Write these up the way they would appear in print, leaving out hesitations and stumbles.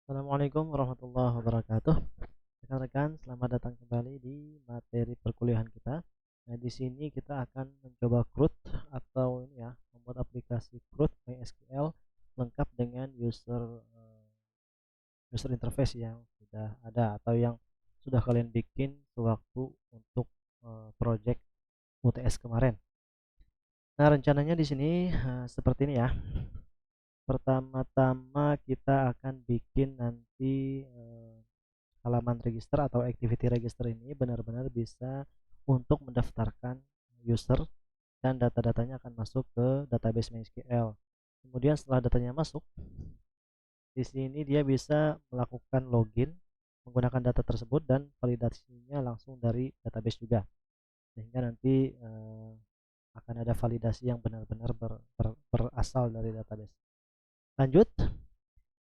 Assalamualaikum warahmatullahi wabarakatuh. Rekan-rekan, selamat datang kembali di materi perkuliahan kita. Nah, di sini kita akan mencoba CRUD atau ini ya, membuat aplikasi CRUD MySQL lengkap dengan user interface yang sudah ada atau yang sudah kalian bikin sewaktu untuk project UTS kemarin. Nah, rencananya di sini seperti ini ya. Pertama-tama kita akan bikin nanti halaman register atau activity register ini benar-benar bisa untuk mendaftarkan user dan data-datanya akan masuk ke database MySQL. Kemudian setelah datanya masuk, di sini dia bisa melakukan login menggunakan data tersebut dan validasinya langsung dari database juga. Sehingga nanti akan ada validasi yang benar-benar berasal dari database. Lanjut,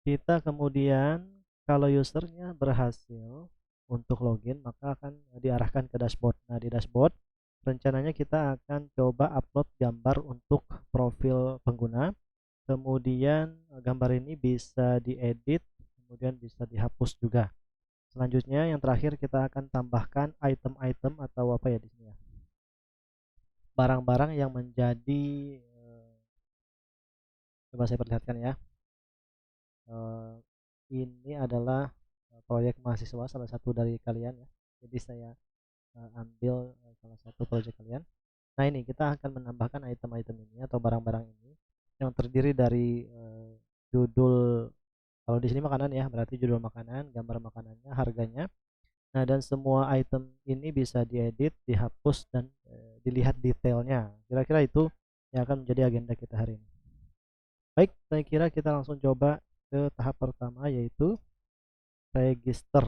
kita kemudian kalau usernya berhasil untuk login maka akan diarahkan ke dashboard. Nah, di dashboard rencananya kita akan coba upload gambar untuk profil pengguna. Kemudian gambar ini bisa diedit, kemudian bisa dihapus juga. Selanjutnya yang terakhir kita akan tambahkan item-item atau apa ya di sini ya. Barang-barang yang menjadi coba saya perlihatkan ya. Ini adalah proyek mahasiswa salah satu dari kalian ya. Jadi saya ambil salah satu proyek kalian. Nah, ini kita akan menambahkan item-item ini atau barang-barang ini yang terdiri dari judul, kalau di sini makanan ya, berarti judul makanan, gambar makanannya, harganya. Nah, dan semua item ini bisa diedit, dihapus dan dilihat detailnya. Kira-kira itu yang akan menjadi agenda kita hari ini. Baik, saya kira kita langsung coba ke tahap pertama yaitu register.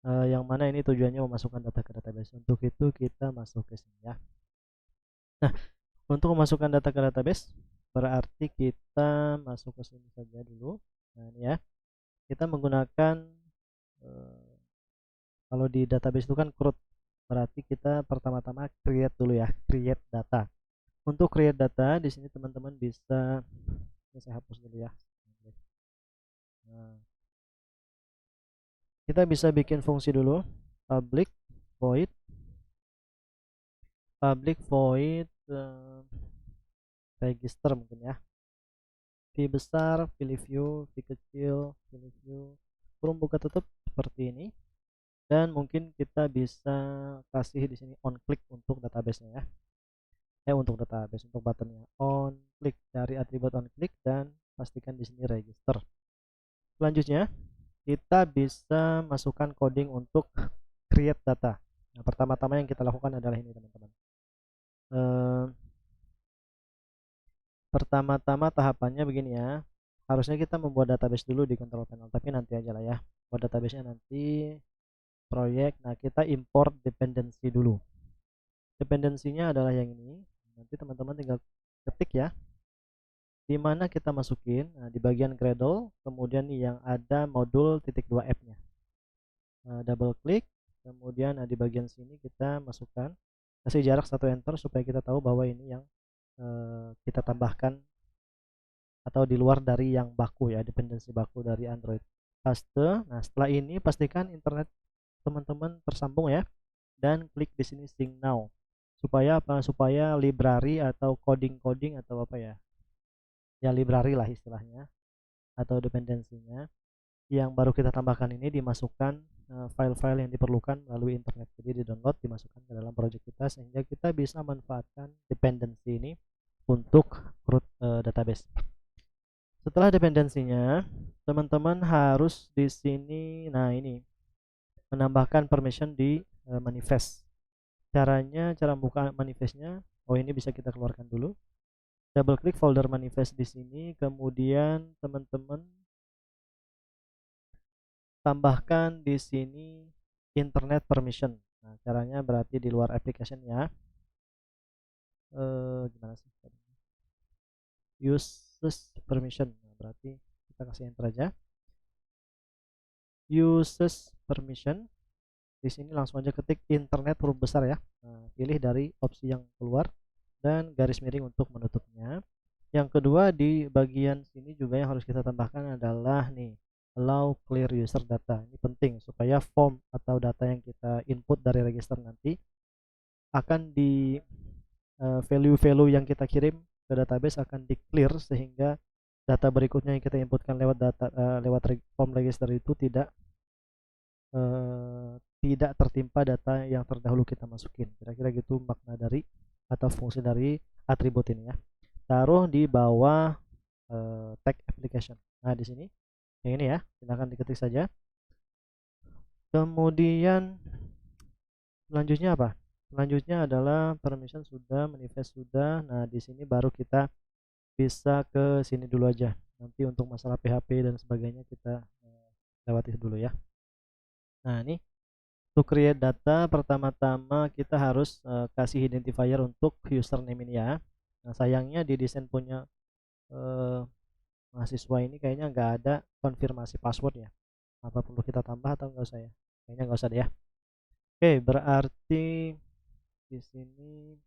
Yang mana ini tujuannya memasukkan data ke database. Untuk itu kita masuk ke sini ya. Nah, untuk memasukkan data ke database berarti kita masuk ke sini saja dulu. Nah, ini ya. Kita menggunakan kalau di database itu kan CRUD. Berarti kita pertama-tama create dulu ya, create data. Untuk create data di sini teman-teman bisa, ini saya hapus dulu ya. Nah, kita bisa bikin fungsi dulu, public void register mungkin ya. V besar, pilih view, V kecil, pilih view, kurung buka tutup seperti ini. Dan mungkin kita bisa kasih di sini on click untuk database-nya ya. Untuk database, untuk buttonnya on click, cari atribut on click dan pastikan di sini register. Selanjutnya kita bisa masukkan coding untuk create data. Nah, pertama-tama yang kita lakukan adalah ini teman-teman. Pertama-tama tahapannya begini ya. Harusnya kita membuat database dulu di control panel, tapi nanti aja lah ya. Buat database-nya nanti proyek. Nah, kita import dependency dulu. Dependensinya adalah yang ini. Nanti teman-teman tinggal ketik ya. Di mana kita masukin? Nah, di bagian Gradle, kemudian yang ada modul .2f-nya. Nah, double klik, kemudian di bagian sini kita masukkan, kasih jarak 1 enter supaya kita tahu bahwa ini yang kita tambahkan atau di luar dari yang baku ya, dependensi baku dari Android. Paste. Nah, setelah ini pastikan internet teman-teman tersambung ya, dan klik di sini sync now. Supaya apa? Supaya library atau coding atau apa ya? Ya library lah istilahnya atau dependensinya yang baru kita tambahkan ini dimasukkan file-file yang diperlukan melalui internet. Jadi di-download, dimasukkan ke dalam project kita sehingga kita bisa manfaatkan dependensi ini untuk root database. Setelah dependensinya, teman-teman harus di sini, nah ini menambahkan permission di manifest. Caranya, cara membuka manifestnya, ini bisa kita keluarkan dulu. Double klik folder manifest di sini, kemudian teman-teman tambahkan di sini internet permission. Nah, caranya berarti di luar application ya. Gimana sih? Uses permission. Nah, berarti kita kasih enter aja. Uses permission. Di sini langsung aja ketik internet huruf besar ya. Nah, pilih dari opsi yang keluar dan garis miring untuk menutupnya. Yang kedua di bagian sini juga yang harus kita tambahkan adalah nih allow clear user data. Ini penting supaya form atau data yang kita input dari register nanti akan di value-value yang kita kirim ke database akan di clear, sehingga data berikutnya yang kita inputkan lewat form register itu tidak tertimpa data yang terdahulu kita masukin. Kira-kira gitu makna dari atau fungsi dari atribut ini ya. Taruh di bawah tag application. Nah, di sini yang ini ya, silahkan diketik saja. Kemudian selanjutnya apa? Selanjutnya adalah permission sudah, manifest sudah. Nah, di sini baru kita bisa ke sini dulu aja. Nanti untuk masalah PHP dan sebagainya kita lewati dulu ya. Nah, ini to create data pertama-tama kita harus kasih identifier untuk username ini ya. Nah, sayangnya di desain punya mahasiswa ini kayaknya nggak ada konfirmasi password ya. Apa perlu kita tambah atau nggak usah ya? Kayaknya nggak usah deh ya. Oke, berarti di sini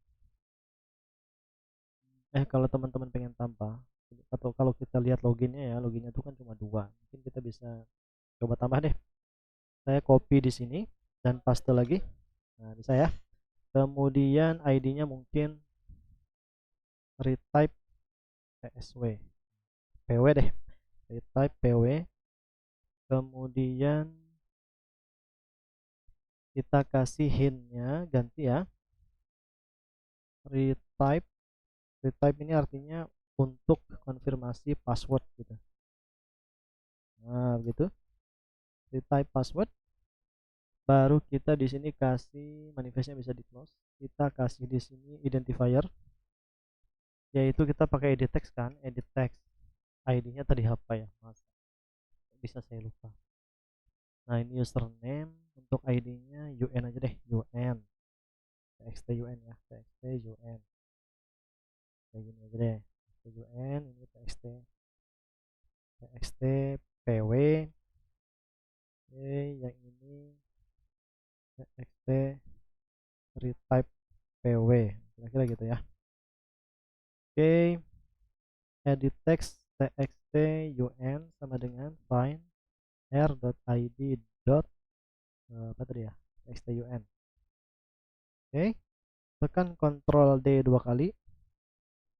kalau teman-teman pengen tambah atau kalau kita lihat loginnya ya, loginnya itu kan cuma 2. Mungkin kita bisa coba tambah deh. Saya copy di sini dan paste lagi. Nah, bisa ya. Kemudian ID-nya mungkin retype PSW. PW deh. Retype PW. Kemudian kita kasih hint-nya ganti ya. Retype. Retype ini artinya untuk konfirmasi password gitu. Nah, begitu. Retype password. Baru kita di sini kasih manifestnya bisa di close. Kita kasih di sini identifier, yaitu kita pakai edit text kan, edit text. ID-nya tadi apa ya? Mas, bisa saya lupa. Nah, ini username, untuk ID-nya UN aja deh, UN. txt UN ya, txt UN. Kayak gini aja deh. txt UN, ini txt PW. Oke, yang ini txt retype PW. Kira-kira gitu ya. Oke, edit text txt un sama dengan find r.id dot apa tadi ya, txt un. Oke, tekan Ctrl D 2 kali,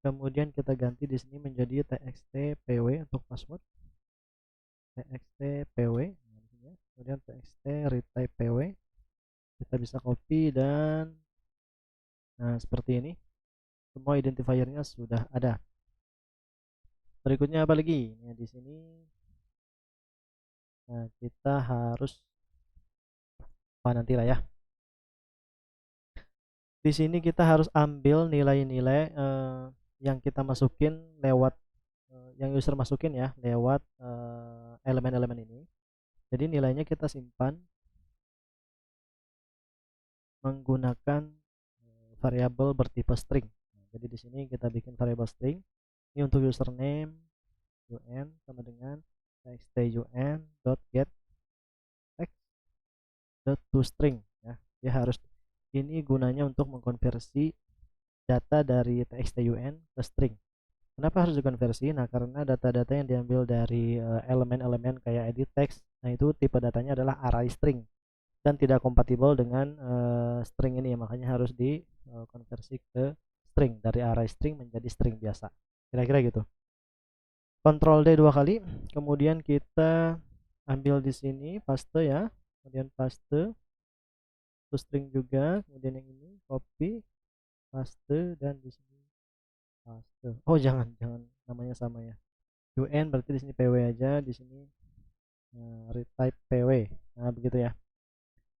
kemudian kita ganti di sini menjadi txt pw untuk password, txt pw, kemudian txt retype pw. Kita bisa copy dan nah seperti ini, semua identifiernya sudah ada. Berikutnya apa lagi? Nah, di sini kita harus nantilah ya. Di sini kita harus ambil nilai-nilai yang kita masukin lewat yang user masukin ya, lewat elemen-elemen ini. Jadi nilainya kita simpan menggunakan variabel bertipe string. Nah, jadi di sini kita bikin variabel string. Ini untuk username un sama dengan txt_un.get text.toString ya. Dia harus, ini gunanya untuk mengkonversi data dari txt_un ke string. Kenapa harus dikonversi? Nah, karena data-data yang diambil dari elemen-elemen kayak edit text, nah itu tipe datanya adalah array string dan tidak kompatibel dengan string ini, makanya harus dikonversi ke string, dari array string menjadi string biasa. Kira-kira gitu. Ctrl D 2 kali, kemudian kita ambil di sini paste ya, kemudian paste to string juga, kemudian yang ini copy, paste, dan di sini paste. Oh, jangan namanya sama ya. UN berarti di sini PW aja, di sini retype PW. Nah, begitu ya.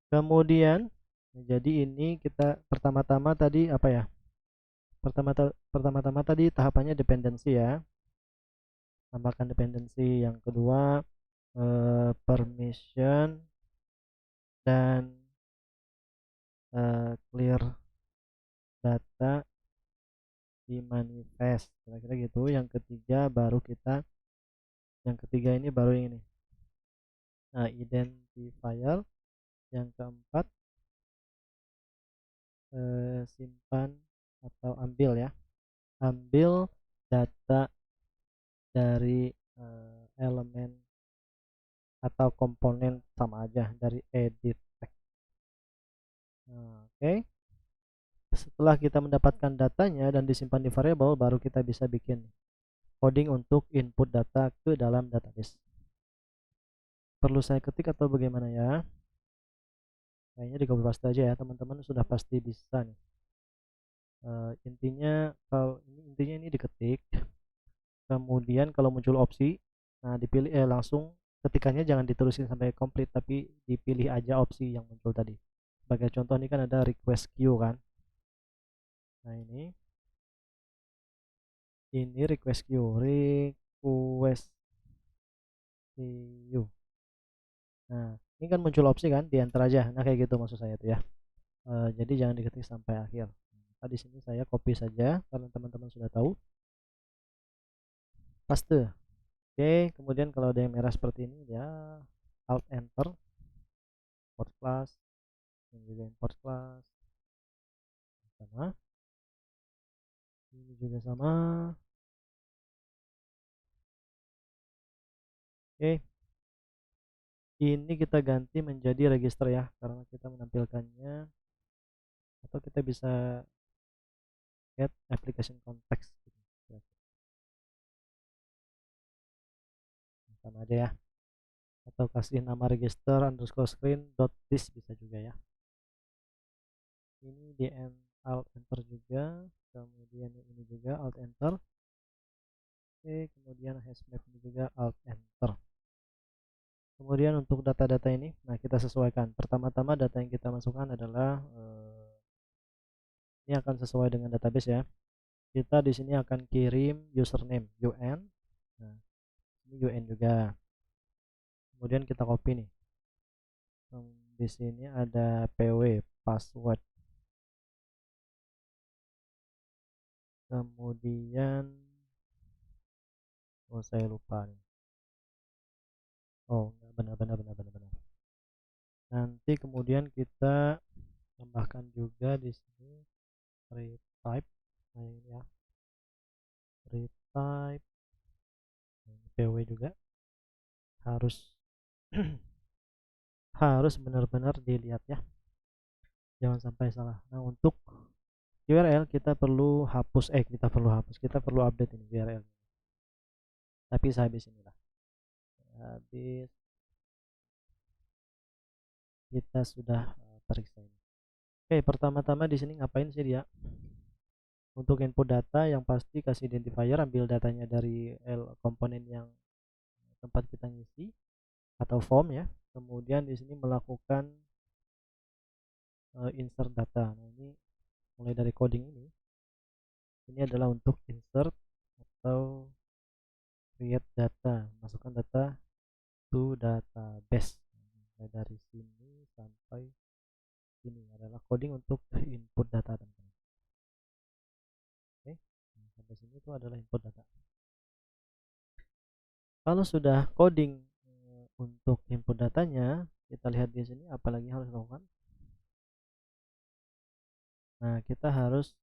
Kemudian jadi ini kita pertama-tama tadi apa ya? Pertama-tama tadi tahapannya dependensi ya. Tambahkan dependensi. Yang kedua permission dan clear data di manifest. Kira-kira gitu. Yang ketiga ini baru ini. Nah, identifier. Yang keempat simpan atau ambil ya, ambil data dari elemen atau komponen sama aja dari edit text. Nah, oke. Setelah kita mendapatkan datanya dan disimpan di variabel, baru kita bisa bikin coding untuk input data ke dalam database. Perlu saya ketik atau bagaimana ya? Kayaknya di copy paste aja ya, teman-teman sudah pasti bisa nih. Intinya ini diketik, kemudian kalau muncul opsi, nah dipilih langsung ketikannya jangan diterusin sampai komplit, tapi dipilih aja opsi yang muncul tadi. Sebagai contoh ini kan ada request queue kan. Nah ini request queue. Nah ini kan muncul opsi kan, di enter aja. Nah kayak gitu maksud saya tuh ya. Jadi jangan diketik sampai akhir. Nah, di sini saya copy saja karena teman-teman sudah tahu. Paste. Oke, kemudian kalau ada yang merah seperti ini ya alt enter, import class, dan juga import class sama, ini juga sama. Oke, ini kita ganti menjadi register ya, karena kita menampilkannya, atau kita bisa get application context gitu. Sama aja ya, atau kasih nama register underscore screen dot this bisa juga ya. Ini di alt enter juga, kemudian ini juga alt enter. Oke, kemudian hashmap ini juga alt enter. Kemudian untuk data-data ini, nah kita sesuaikan. Pertama-tama data yang kita masukkan adalah ini akan sesuai dengan database ya. Kita di sini akan kirim username UN. Nah, ini UN juga. Kemudian kita copy nih. Di sini ada PW password. Kemudian saya lupa nih. Benar. Nanti kemudian kita tambahkan juga di sini retype. Nah ini ya. Retype PW juga harus harus benar-benar dilihat ya, jangan sampai salah. Nah untuk URL kita perlu update ini URL, tapi sehabis inilah, habis kita sudah periksa ini. Oke, pertama-tama di sini ngapain sih dia? Untuk input data yang pasti kasih identifier, ambil datanya dari komponen yang tempat kita ngisi atau form ya. Kemudian di sini melakukan insert data. Nah ini mulai dari coding ini adalah untuk insert atau create data, masukkan data to database. Mulai dari sini sampai sini adalah coding untuk input data teman-teman. Oke, sampai sini itu adalah input data. Kalau sudah coding untuk input datanya, kita lihat di sini apalagi harus dilakukan. Nah kita harus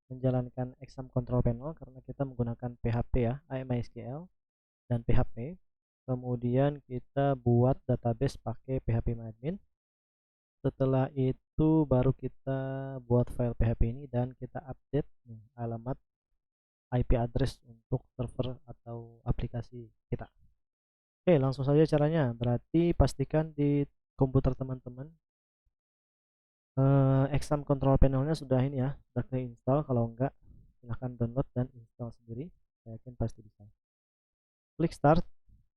menjalankan exam control panel karena kita menggunakan PHP ya, MySQL dan PHP. Kemudian kita buat database pakai PHP-MyAdmin. Setelah itu baru kita buat file PHP ini dan kita update alamat IP address untuk server atau aplikasi kita. Oke, langsung saja caranya. Berarti pastikan di komputer teman-teman exam control panelnya sudah ini ya, sudah keinstall. Kalau enggak silahkan download dan install sendiri, saya yakin pasti bisa. Klik start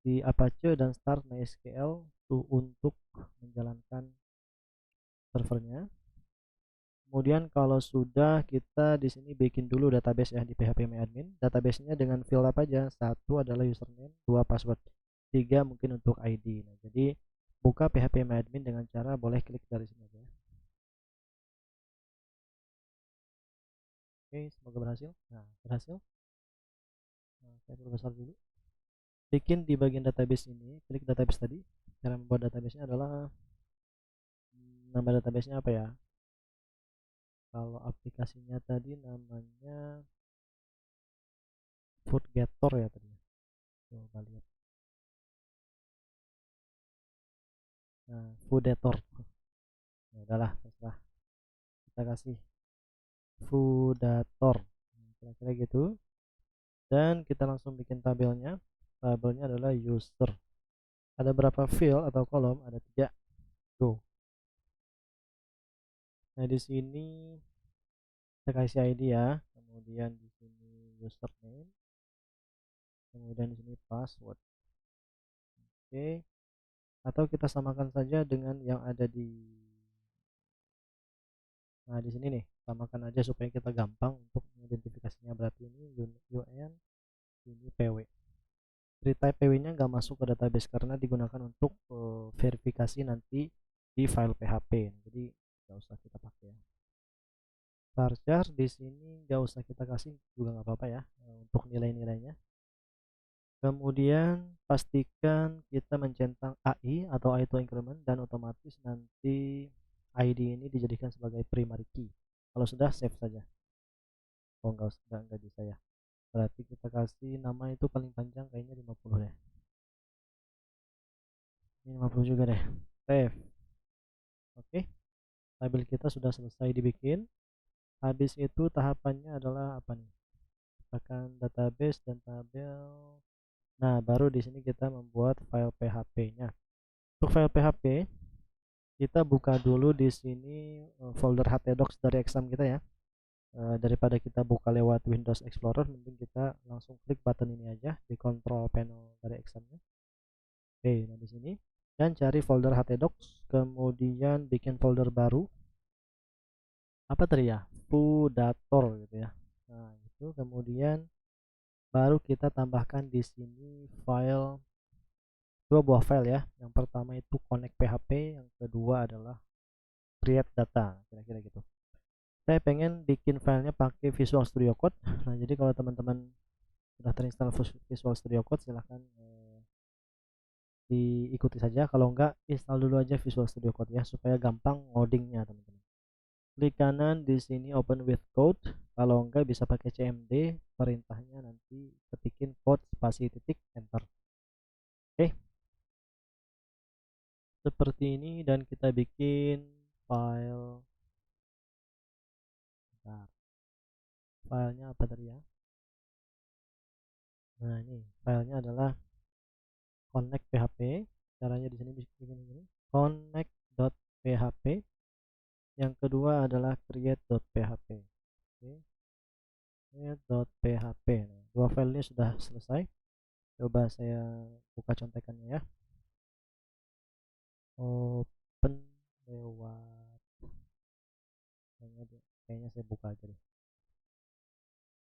di Apache dan start MySQL untuk menjalankan servernya. Kemudian kalau sudah, kita di sini bikin dulu database ya di PHP-MyAdmin. Databasenya dengan field apa aja? Satu adalah username, dua password, tiga mungkin untuk ID. Nah, jadi buka PHP-MyAdmin dengan cara boleh klik dari sini aja. Oke, semoga berhasil. Nah, berhasil. Nah, saya perbesar dulu. Bikin di bagian database ini, klik database tadi. Cara membuat databasenya adalah nama databasenya apa ya? Kalau aplikasinya tadi namanya Foodgetter ya tadi. Coba lihat. Nah, foodator. Ya udahlah, terserah. Kita kasih foodator. Kira-kira gitu. Dan kita langsung bikin tabelnya. Tabelnya adalah user. Ada berapa field atau kolom? Ada 3. Go. Nah, di sini kita kasih ID ya. Kemudian di sini username. Kemudian di sini password. Oke. Atau kita samakan saja dengan yang ada di, nah di sini nih, samakan aja supaya kita gampang untuk mengidentifikasinya. Berarti ini UN, ini PW. Dari type PW nya nggak masuk ke database karena digunakan untuk verifikasi nanti di file PHP. Jadi nggak usah kita pakai ya. Varchar di sini nggak usah kita kasih juga nggak apa-apa ya, untuk nilai-nilainya. Kemudian pastikan kita mencentang AI atau auto increment, dan otomatis nanti ID ini dijadikan sebagai primary key. Kalau sudah, save saja. Oh enggak bisa ya. Berarti kita kasih nama itu paling panjang kayaknya 50 deh. Ini 50 juga deh. Save. Oke. Tabel kita sudah selesai dibikin. Habis itu tahapannya adalah apa nih? Akan database dan tabel. Nah, baru di sini kita membuat file PHP-nya. Untuk file PHP, kita buka dulu di sini folder htdocs dari exam kita ya. Daripada kita buka lewat Windows Explorer, mending kita langsung klik button ini aja di control panel dari examnya. Oke, nah di sini dan cari folder htdocs, kemudian bikin folder baru. Apa tadi ya? Foodator gitu ya. Nah, itu kemudian baru kita tambahkan di sini file, dua buah file ya. Yang pertama itu connect PHP, yang kedua adalah create data, kira-kira gitu. Saya pengen bikin filenya pakai Visual Studio Code. Nah, jadi kalau teman-teman sudah terinstall Visual Studio Code, silahkan diikuti saja. Kalau enggak, install dulu aja Visual Studio Code ya, supaya gampang ngodingnya teman-teman. Klik kanan di sini open with code. Kalau enggak bisa pakai CMD, perintahnya nanti ketikin code spasi titik enter. Oke, seperti ini, dan kita bikin file. Bentar. Filenya apa tadi ya? Nah, ini filenya adalah connect PHP. Caranya di sini bikin ini connect.php. Yang kedua adalah create.php. Oke, create.php. Nah, dua file ini sudah selesai. Coba saya buka contekannya ya. Open lewat, kayaknya saya buka aja deh.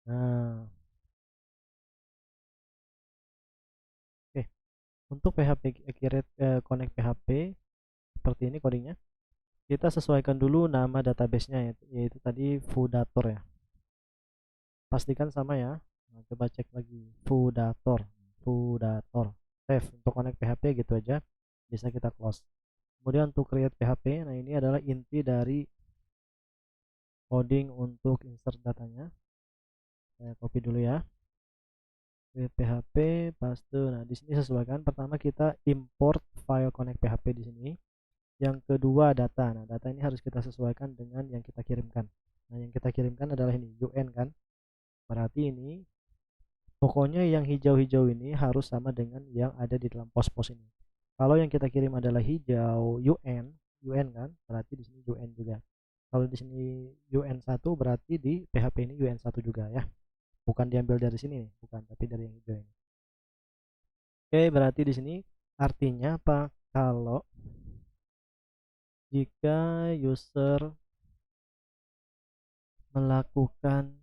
Nah, oke. Untuk PHP create connect PHP seperti ini codingnya. Kita sesuaikan dulu nama databasenya, yaitu tadi foodator ya. Pastikan sama ya. Nah, coba cek lagi foodator. Save. Untuk connect PHP gitu aja, bisa kita close. Kemudian untuk create PHP, nah ini adalah inti dari coding untuk insert datanya. Saya copy dulu ya. Create PHP, paste. Nah, di sini sesuaikan. Pertama kita import file connect PHP di sini. Yang kedua data. Nah, data ini harus kita sesuaikan dengan yang kita kirimkan. Nah, yang kita kirimkan adalah ini UN kan. Berarti ini pokoknya yang hijau-hijau ini harus sama dengan yang ada di dalam pos-pos ini. Kalau yang kita kirim adalah hijau UN kan, berarti di sini UN juga. Kalau di sini UN1 berarti di PHP ini UN1 juga ya. Bukan diambil dari sini nih, bukan, tapi dari yang hijau ini. Oke, berarti di sini artinya apa? Kalau jika user melakukan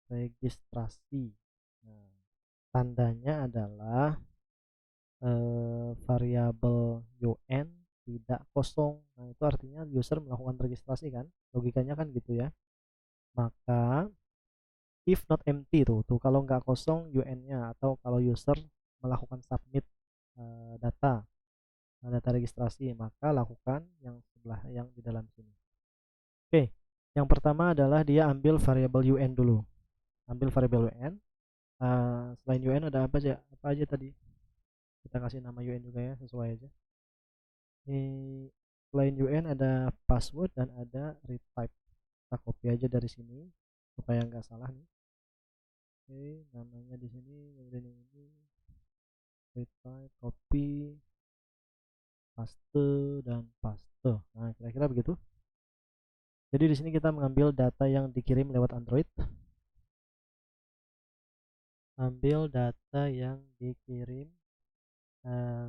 registrasi, nah, tandanya adalah variabel UN tidak kosong. Nah, itu artinya user melakukan registrasi kan, logikanya kan gitu ya. Maka if not empty tuh kalau nggak kosong UN-nya, atau kalau user melakukan submit data registrasi, maka lakukan yang sebelah yang di dalam sini. Oke, yang pertama adalah dia ambil variabel UN dulu. Ambil variabel UN. Selain UN ada apa aja tadi? Kita kasih nama UN juga ya, sesuai aja. Selain UN ada password dan ada read type. Kita copy aja dari sini supaya nggak salah nih. Oke, namanya di sini, kemudian ini read type, copy, paste dan paste. Nah, kira-kira begitu. Jadi di sini kita mengambil data yang dikirim lewat Android. Ambil data yang dikirim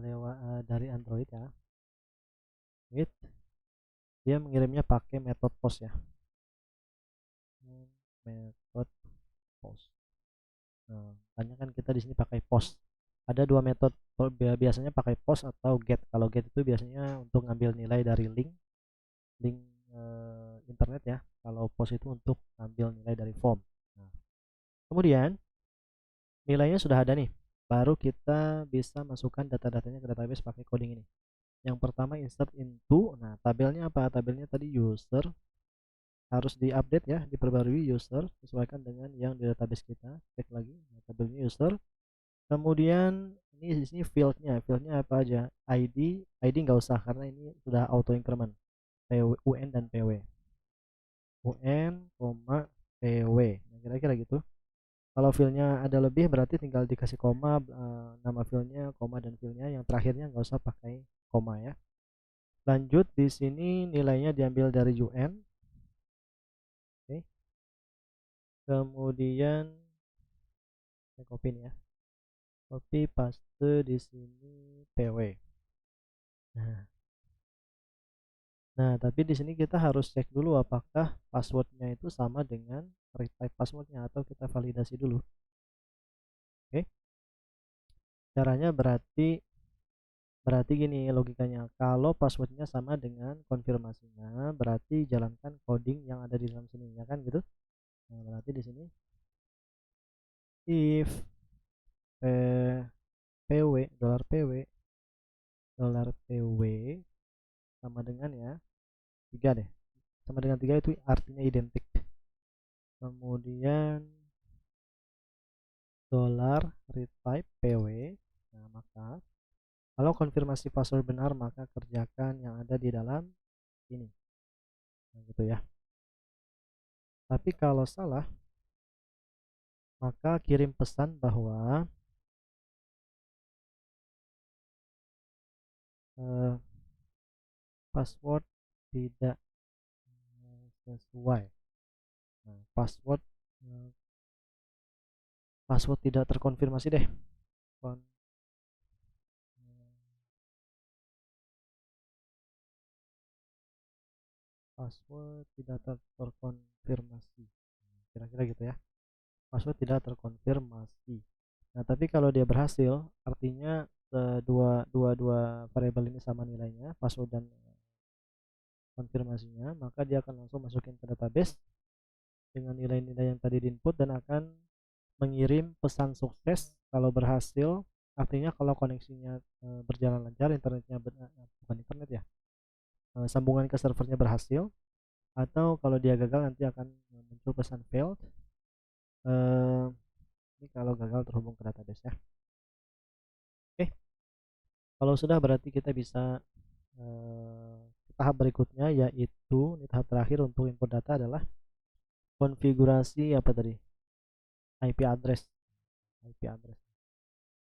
lewat dari Android ya. Wait, dia mengirimnya pakai metode post ya. Metode post. Nah, tanya kan kita di sini pakai post. Ada dua metode, biasanya pakai post atau get. Kalau get itu biasanya untuk ngambil nilai dari link internet ya. Kalau post itu untuk ngambil nilai dari form. Nah, kemudian nilainya sudah ada nih. Baru kita bisa masukkan data-datanya ke database pakai coding ini. Yang pertama insert into. Nah, tabelnya apa? Tabelnya tadi user, harus diupdate ya, diperbarui user sesuaikan dengan yang di database kita. Cek lagi tabelnya user. Kemudian ini di sini fieldnya apa aja? ID nggak usah karena ini sudah auto increment. UN dan PW. UN, PW. Nah, kira-kira gitu. Kalau filenya ada lebih berarti tinggal dikasih koma, nama filenya, koma dan filenya. Yang terakhirnya nggak usah pakai koma ya. Lanjut di sini nilainya diambil dari UN. Oke. Kemudian saya copy nih ya. Copy paste di sini PW. Nah, tapi di sini kita harus cek dulu apakah passwordnya itu sama dengan read type passwordnya atau kita validasi dulu. Oke. Caranya berarti gini logikanya. Kalau passwordnya sama dengan konfirmasinya, berarti jalankan coding yang ada di dalam sini, ya kan gitu. Nah, berarti di sini if PW $PW sama dengan ya 3 deh, sama dengan 3 itu artinya identik. Kemudian $read type PW. Nah, maka kalau konfirmasi password benar maka kerjakan yang ada di dalam ini. Nah, gitu ya. Tapi kalau salah maka kirim pesan bahwa password tidak sesuai. Nah, password tidak terkonfirmasi deh. Password tidak terkonfirmasi. Kira-kira gitu ya. Password tidak terkonfirmasi. Nah, tapi kalau dia berhasil, artinya dua variabel ini sama nilainya, password dan konfirmasinya, maka dia akan langsung masukin ke database dengan nilai-nilai yang tadi diinput dan akan mengirim pesan sukses kalau berhasil. Artinya kalau koneksinya berjalan lancar, internetnya bukan internet ya, sambungan ke servernya berhasil. Atau kalau dia gagal nanti akan muncul pesan failed. Ini kalau gagal terhubung ke database ya. Oke, kalau sudah berarti kita bisa tahap berikutnya, yaitu ini tahap terakhir untuk input data adalah konfigurasi apa tadi, IP address.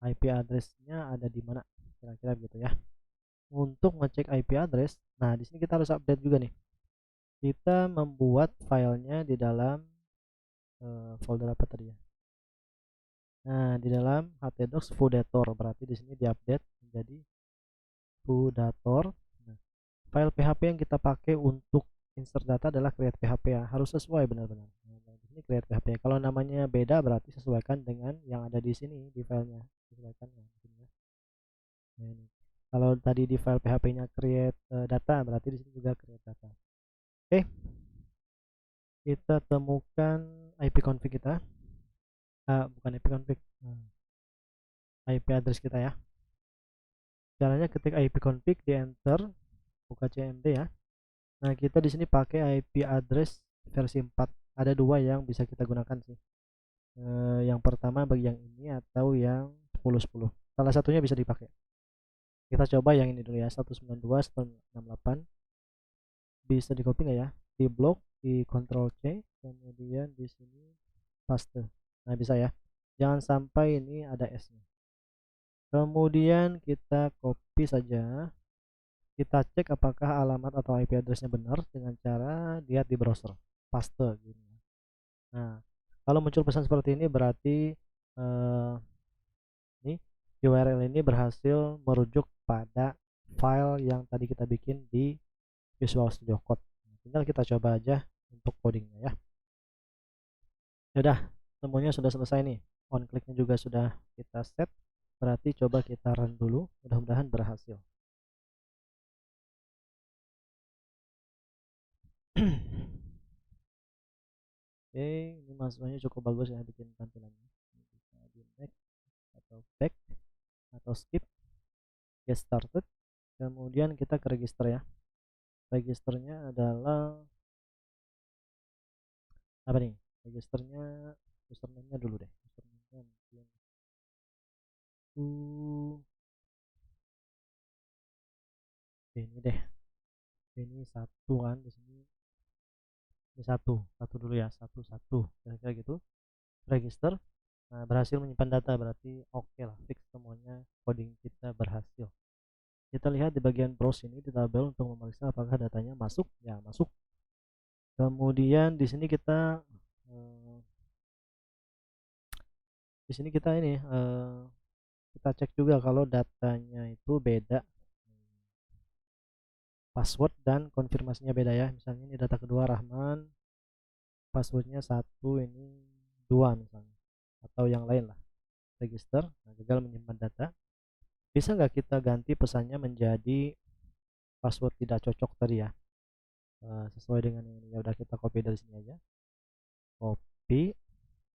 IP addressnya ada di mana kira-kira begitu ya. Untuk ngecek IP address, nah di sini kita harus update juga nih. Kita membuat filenya di dalam folder apa tadi ya. Nah, di dalam htdocs foodator, berarti di sini diupdate menjadi foodator. Nah, file PHP yang kita pakai untuk insert data adalah create PHP ya, harus sesuai benar-benar. Nah, di sini create PHP. Kalau namanya beda berarti sesuaikan dengan yang ada di sini di filenya, sesuaikan ya. Nah, ini. Kalau tadi di file PHP-nya create data, berarti di sini juga create data. Oke. Kita temukan IP config kita. Bukan IP config. IP address kita ya. Caranya ketik IP config di enter, buka cmd ya. Nah, kita di sini pakai IP address versi 4. Ada dua yang bisa kita gunakan sih. Yang pertama bagi yang ini atau yang 1010. Salah satunya bisa dipakai. Kita coba yang ini dulu ya, 192.168. Bisa di copy nggak ya? Di blok, di Ctrl C, kemudian di sini paste. Nah, bisa ya. Jangan sampai ini ada S-nya. Kemudian kita copy saja. Kita cek apakah alamat atau IP addressnya benar dengan cara lihat di browser. Paste gitu. Nah, kalau muncul pesan seperti ini berarti ini URL ini berhasil merujuk pada file yang tadi kita bikin di Visual Studio Code. Tinggal kita coba aja untuk codingnya ya. Sudah, semuanya sudah selesai nih. On clicknya juga sudah kita set. Berarti coba kita run dulu. Mudah-mudahan berhasil. Oke, ini masuknya cukup bagus ya bikin tampilannya. Bisa di next atau back atau skip, get started. Kemudian kita ke register ya. Registernya adalah apa nih? Registernya username-nya dulu deh. Username-nya mungkin ini deh. Ini satu kan di sini. Ini satu dulu ya, satu kira-kira gitu. Register. Nah, berhasil menyimpan data berarti oke lah, fix semuanya, coding kita berhasil. Kita lihat di bagian browse ini di tabel untuk memeriksa apakah datanya masuk. Ya, masuk. Kemudian di sini kita ini kita cek juga kalau datanya itu beda, password dan konfirmasinya beda ya. Misalnya ini data kedua Rahman, passwordnya 1, ini 2 misalnya, atau yang lain lah. Register. Nah, gagal menyimpan data. Bisa nggak kita ganti pesannya menjadi password tidak cocok tadi ya, sesuai dengan ini. Ya udah, kita copy dari sini aja, copy.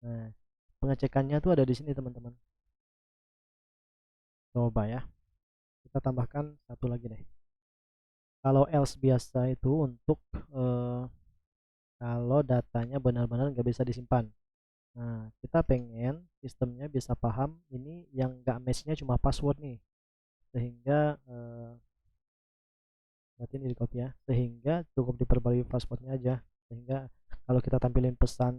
Nah, pengecekannya tuh ada di sini teman-teman. Coba ya, kita tambahkan satu lagi deh. Kalau else biasa itu untuk kalau datanya benar-benar nggak bisa disimpan. Nah, kita pengen sistemnya bisa paham ini yang nggak matchnya cuma password nih, sehingga berarti ini di copy ya, sehingga cukup diperbarui passwordnya aja, sehingga kalau kita tampilin pesan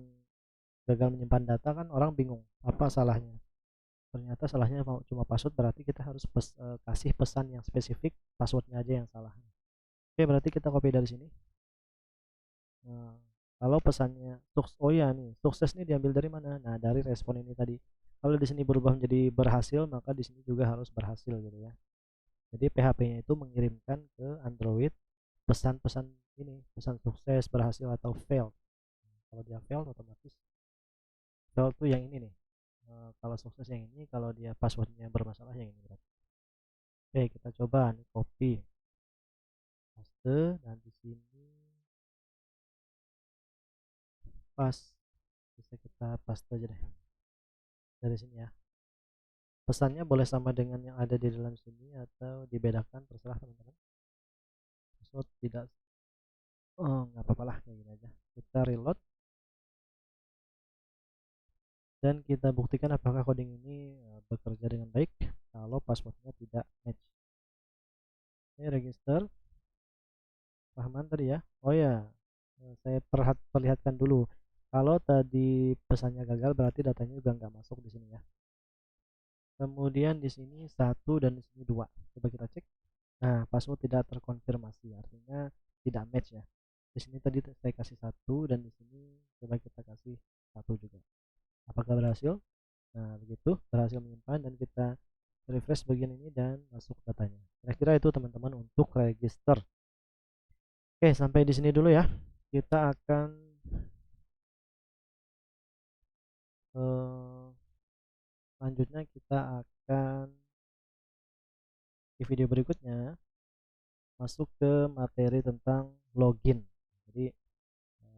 gagal menyimpan data kan orang bingung apa salahnya. Ternyata salahnya cuma password, berarti kita harus kasih pesan yang spesifik, passwordnya aja yang salah. Oke, berarti kita copy dari sini. Nah, kalau pesannya oh ya nih, sukses nih diambil dari mana? Nah, dari respon ini tadi. Kalau di sini berubah menjadi berhasil, maka di sini juga harus berhasil gitu ya. Jadi PHP-nya itu mengirimkan ke Android pesan-pesan ini, pesan sukses, berhasil, atau fail. Kalau dia fail, otomatis fail tuh yang ini nih. Kalau sukses yang ini, kalau dia passwordnya bermasalah yang ini berarti. Oke, kita coba nih, copy, paste, dan di sini pas, bisa kita paste aja deh dari sini ya. Pesannya boleh sama dengan yang ada di dalam sini atau dibedakan, terserah teman-teman. Password tidak, oh nggak apa-apa lah, kayak gini aja. Kita reload dan kita buktikan apakah coding ini bekerja dengan baik kalau passwordnya tidak match. Ini register Rahman tadi ya. Oh ya, saya perlihatkan dulu. Kalau tadi pesannya gagal, berarti datanya juga nggak masuk di sini ya. Kemudian di sini 1 dan di sini 2. Coba kita cek. Nah, password tidak terkonfirmasi, artinya tidak match ya. Di sini tadi saya kasih 1 dan di sini coba kita kasih 1 juga. Apakah berhasil? Nah, begitu, berhasil menyimpan, dan kita refresh bagian ini dan masuk datanya. Kira-kira itu teman-teman untuk register. Oke, sampai di sini dulu ya. Kita akan selanjutnya kita akan di video berikutnya masuk ke materi tentang login. Jadi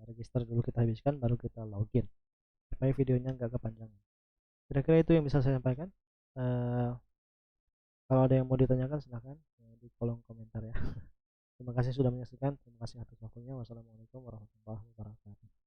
register dulu kita habiskan, baru kita login supaya videonya nggak kepanjangan. Kira-kira itu yang bisa saya sampaikan. Kalau ada yang mau ditanyakan silahkan di kolom komentar ya. Terima kasih sudah menyaksikan. Terima kasih atas waktunya. Wassalamualaikum warahmatullahi wabarakatuh.